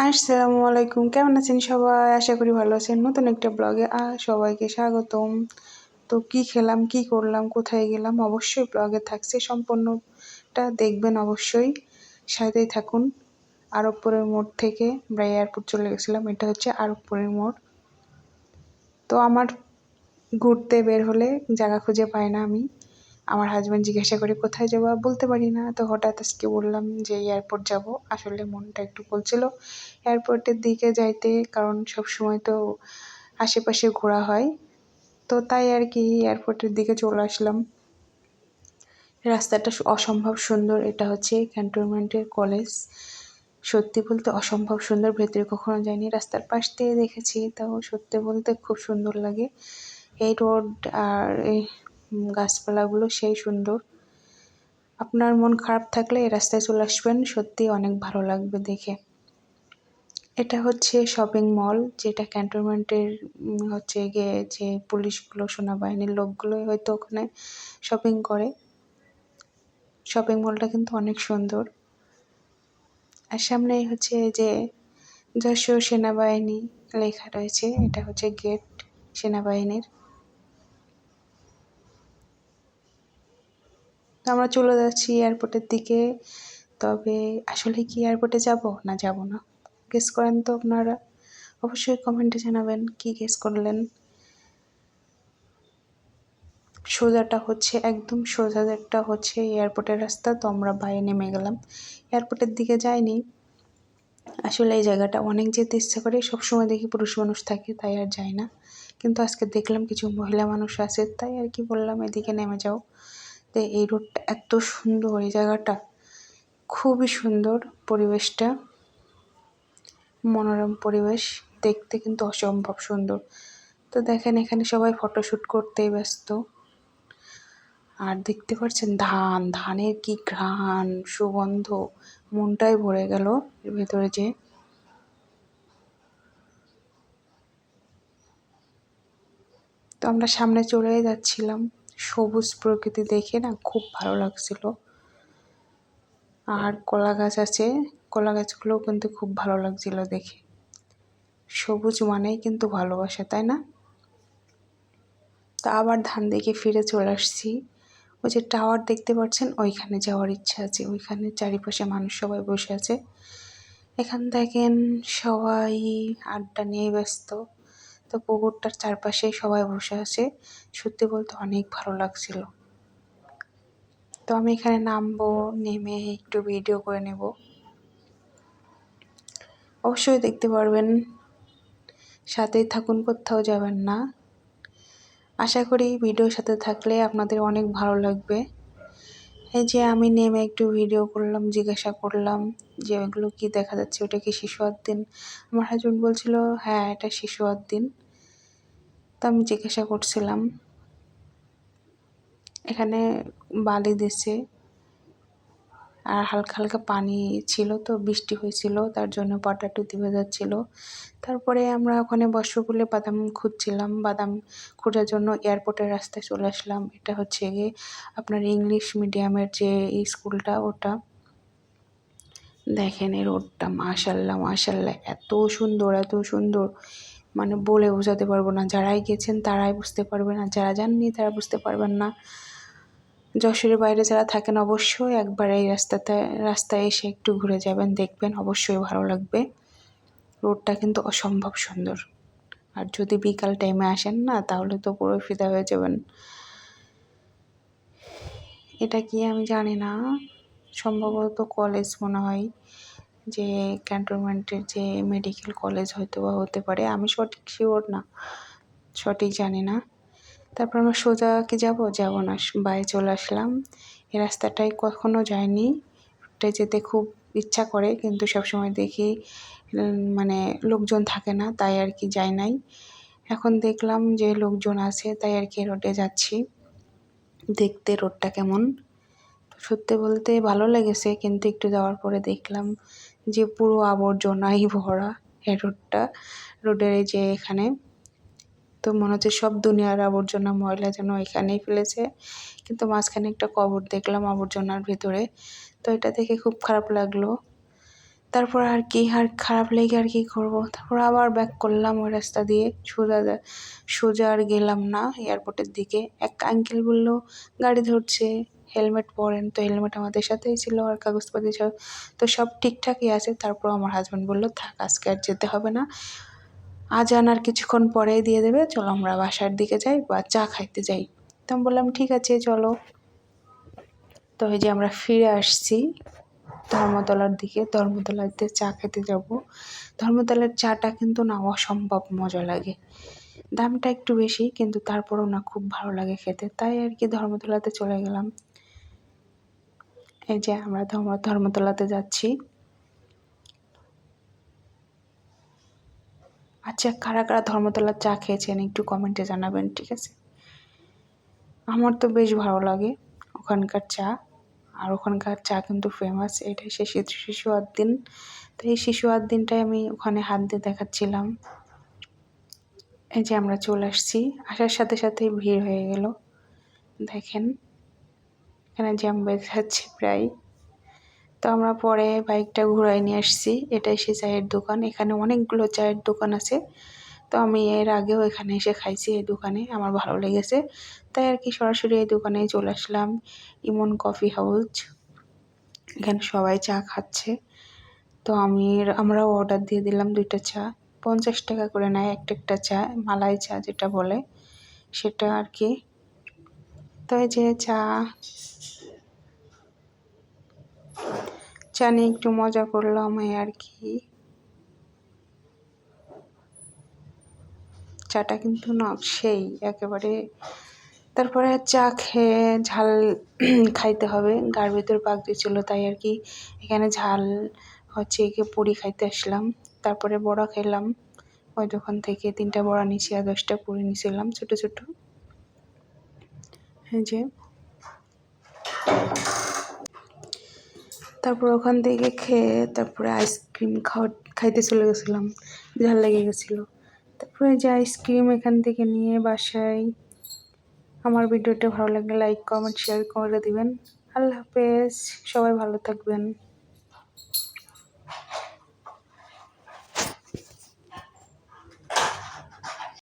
আসসালামু আলাইকুম, কেমন আছেন সবাই? আশা করি ভালো আছেন। নতুন একটা ব্লগে সবাইকে স্বাগতম। তো কি খেলাম, কি করলাম, কোথায় গেলাম অবশ্যই ব্লগে থাকছে, সম্পূর্ণটা দেখবেন অবশ্যই। সাথেই থাকুন। আরবপুরের মোড় থেকে আমরা এয়ারপোর্ট চলে গেছিলাম, এটা হচ্ছে আরবপুরের মোড়। তো আমার ঘুরতে বের হলে জায়গা খুঁজে পাই না আমি। আমার হাজব্যান্ড জিজ্ঞাসা করে কোথায় যাবো, বলতে পারি না। তো হঠাৎ আজকে বললাম যে এয়ারপোর্ট যাব। আসলে মনটা একটু বলছিল এয়ারপোর্টের দিকে যাইতে, কারণ সব সময় তো আশেপাশে ঘোরা হয়। তো তাই আর কি এয়ারপোর্টের দিকে চলে আসলাম। রাস্তাটা অসম্ভব সুন্দর। এটা হচ্ছে ক্যান্টনমেন্টের কলেজ। সত্যি বলতে অসম্ভব সুন্দর, ভেতরে কখনো যাইনি, রাস্তার পাশ দিয়ে দেখেছি, তাও সত্যি বলতে খুব সুন্দর লাগে। এই রোড আর এই গাছপালাগুলো সেই সুন্দর। আপনার মন খারাপ থাকলে এই রাস্তায় চলে আসবেন, সত্যি অনেক ভালো লাগবে দেখে। এটা হচ্ছে শপিং মল, যেটা ক্যান্টনমেন্টের হচ্ছে গিয়ে যে পুলিশগুলো, সেনাবাহিনীর লোকগুলোই হয়তো ওখানে শপিং করে। শপিং মলটা কিন্তু অনেক সুন্দর। আর সামনেই হচ্ছে যে যশোর সেনাবাহিনী লেখা রয়েছে, এটা হচ্ছে গেট সেনাবাহিনীর। তো আমরা চলে যাচ্ছি এয়ারপোর্টের দিকে। তবে আসলে কি এয়ারপোর্টে যাব না যাব না, গেস করেন তো আপনারা। অবশ্যই কমেন্টে জানাবেন কি গেস করলেন। সোজাটা হচ্ছে একদম সোজাটা হচ্ছে এয়ারপোর্টের রাস্তা। তো আমরা বাইরে নেমে গেলাম, এয়ারপোর্টের দিকে যাইনি। আসলে এই জায়গাটা অনেক যেতে ইচ্ছা করে, সবসময় দেখি পুরুষ মানুষ থাকে তাই আর যাই না। কিন্তু আজকে দেখলাম কিছু মহিলা মানুষ আছে, তাই আর কি বললাম এদিকে নেমে যাও। তো এই রোডটা এত সুন্দর, এই জায়গাটা খুবই সুন্দর, পরিবেশটা মনোরম পরিবেশ, দেখতে কিন্তু অসম্ভব সুন্দর। তো দেখেন এখানে সবাই ফটোশ্যুট করতেই ব্যস্ত। আর দেখতে পাচ্ছেন ধানের কি ঘ্রাণ, সুগন্ধ, মনটাই ভরে গেল এর ভেতরে যে। তো আমরা সামনে চলেই যাচ্ছিলাম, সবুজ প্রকৃতি দেখে না খুব ভালো লাগছিল। আর কলা গাছ আছে, কলা গাছগুলোও কিন্তু খুব ভালো লাগছিল দেখে। সবুজ মানেই কিন্তু ভালোবাসা, তাই না? তা আবার ধান দেখে ফিরে চলে আসছি। ওই যে টাওয়ার দেখতে পাচ্ছেন, ওইখানে যাওয়ার ইচ্ছা আছে। ওইখানে চারিপাশে মানুষ সবাই বসে আছে। এখান দেখেন সবাই আড্ডা নিয়ে ব্যস্ত। তো পুকুরটার চারপাশে সবাই বসে আছে, সত্যি বলতে অনেক ভালো লাগছিল। তো আমি এখানে নামবো, নেমে একটু ভিডিও করে নেব, অবশ্যই দেখতে পারবেন। সাথেই থাকুন, কোথাও যাবেন না। আশা করি ভিডিওর সাথে থাকলে আপনাদের অনেক ভালো লাগবে। এই যে আমি নেমে একটু ভিডিও করলাম, জিজ্ঞাসা করলাম যে ওইগুলো কি দেখা যাচ্ছে, ওটা কি শিশু উদ্যান? আমার হাজবেন্ড বলছিল হ্যাঁ এটা শিশু উদ্যান। তো আমি জিজ্ঞাসা করছিলাম। এখানে বালি দিছে আর হালকা হালকা পানি ছিল, তো বৃষ্টি হয়েছিল তার জন্য পাটাটা ভিজে যাচ্ছিল। তারপরে আমরা ওখানে বসবো বলে বাদাম খুঁজছিলাম, বাদাম খোঁজার জন্য এয়ারপোর্টের রাস্তায় চলে আসলাম। এটা হচ্ছে গিয়ে আপনার ইংলিশ মিডিয়ামের যে স্কুলটা, ওটা দেখেন। এই রোডটা মাশাল্লাহ মাশাল্লাহ এত সুন্দর, এত সুন্দর, মানে বলে বোঝাতে পারবো না। যারাই গেছেন তারাই বুঝতে পারবেন, আর যারা যাননি তারা বুঝতে পারবেন না। যশোরের বাইরে যারা থাকেন অবশ্যই একবার এই রাস্তায় এসে একটু ঘুরে যাবেন, দেখবেন অবশ্যই ভালো লাগবে। রোডটা কিন্তু অসম্ভব সুন্দর। আর যদি বিকাল টাইমে আসেন না, তাহলে তো পুরো ফিদা হয়ে যাবেন। এটা কি আমি জানি না, সম্ভবত কলেজ মনে হয়, যে ক্যান্টনমেন্টের যে মেডিকেল কলেজ হয়তো বা হতে পারে, আমি সঠিক শিওর না, সঠিক জানি না। তারপর আমরা সোজা কি যাব না, বাইরে চলে আসলাম। এই রাস্তাটায় কখনো যাইনি, ওটাই যেতে খুব ইচ্ছা করে, কিন্তু সবসময় দেখি মানে লোকজন থাকে না, তাই আর কি যাই নাই। এখন দেখলাম যে লোকজন আছে, তাই আর কি রোডে যাচ্ছি দেখতে রোডটা কেমন। সত্যি বলতে ভালো লেগেছে, কিন্তু একটু যাওয়ার পরে দেখলাম যে পুরো আবর্জনাই ভরা এই রোডটা, রোডের এই যে এখানে। তো মনে হচ্ছে সব দুনিয়ার আবর্জনা ময়লা যেন এখানেই ফেলেছে, কিন্তু মাঝখানে একটা কবর দেখলাম আবর্জনার ভিতরে। তো এটা দেখে খুব খারাপ লাগলো। তারপর আর কি, আর খারাপ লেগে আর কি করব। তারপর আবার ব্যাক করলাম ওই রাস্তা দিয়ে, সোজা আর গেলাম না এয়ারপোর্টের দিকে। এক আঙ্কেল বললো গাড়ি ধরছে, হেলমেট পরেন, তো হেলমেট আমাদের সাথেই ছিল আর কাগজপাতি সব তো সব ঠিকঠাকই আছে। তারপর আমার হাজব্যান্ড বললো থাক আজকে আর যেতে হবে না, আজান আর কিছুক্ষণ পরেই দিয়ে দেবে, চলো আমরা বাসার দিকে যাই বা চা খাইতে যাই। তো আমি বললাম ঠিক আছে চলো। তো এই যে আমরা ফিরে আসছি ধর্মতলার দিকে, ধর্মতলাতে চা খেতে যাব। ধর্মতলার চাটা কিন্তু না অসম্ভব মজা লাগে, দামটা একটু বেশি কিন্তু তারপরেও না খুব ভালো লাগে খেতে, তাই আর কি ধর্মতলাতে চলে গেলাম। এই যে আমরা ধর্মতলাতে যাচ্ছি। আচ্ছা, কারা কারা ধর্মতলার চা খেয়েছেন একটু কমেন্টে জানাবেন, ঠিক আছে? আমার তো বেশ ভালো লাগে ওখানকার চা, আর ওখানকার চা কিন্তু ফেমাস। এটাই সে শিশু দিন, তো এই শিশু দিনটাই আমি ওখানে হাত দিয়ে দেখাচ্ছিলাম। এই যে আমরা চলে আসছি, আসার সাথে সাথেই ভিড় হয়ে গেল। দেখেন এখানে জ্যাম বেঁধে যাচ্ছে প্রায়। তো আমরা পরে বাইকটা ঘুরাই নিয়ে আসছি, এটাই সে চায়ের দোকান। এখানে অনেকগুলো চায়ের দোকান আছে, তো আমি এর আগেও এখানে এসে খাইছি এই দোকানে, আমার ভালো লেগেছে, তাই আর কি সরাসরি এই দোকানেই চলে আসলাম। ইমন কফি হাউস, এখানে সবাই চা খাচ্ছে। তো আমরাও অর্ডার দিয়ে দিলাম 2টা চা, 50 টাকা করে নেয় একটা চা, মালাই চা যেটা বলে সেটা আর কি। তো এই যে চা নিয়ে একটু মজা করলাম এই আর কি। চাটা কিন্তু না সেই একেবারে। তারপরে চা খেয়ে ঝাল খাইতে হবে, গার ভিতর পাক দিয়েছিল, তাই আর কি এখানে ঝাল হচ্ছে একে পুরি খাইতে আসলাম। তারপরে বড়া খেলাম ওই দোকান থেকে, 3টা বড়া নিয়েছি আর 10টা পুরি নিয়েছিলাম ছোটো ছোটো। এই যে তারপর ওখান থেকে খেয়ে তারপরে আইসক্রিম খাইতে চলে গেছিলাম, ঝাল লেগে গেছিলো। তারপরে যে আইসক্রিম এখান থেকে নিয়ে বাসায়। আমার ভিডিওটা ভালো লাগলে লাইক কমেন্ট শেয়ার করে দিবেন। আল্লাহ হাফেজ, সবাই ভালো থাকবেন।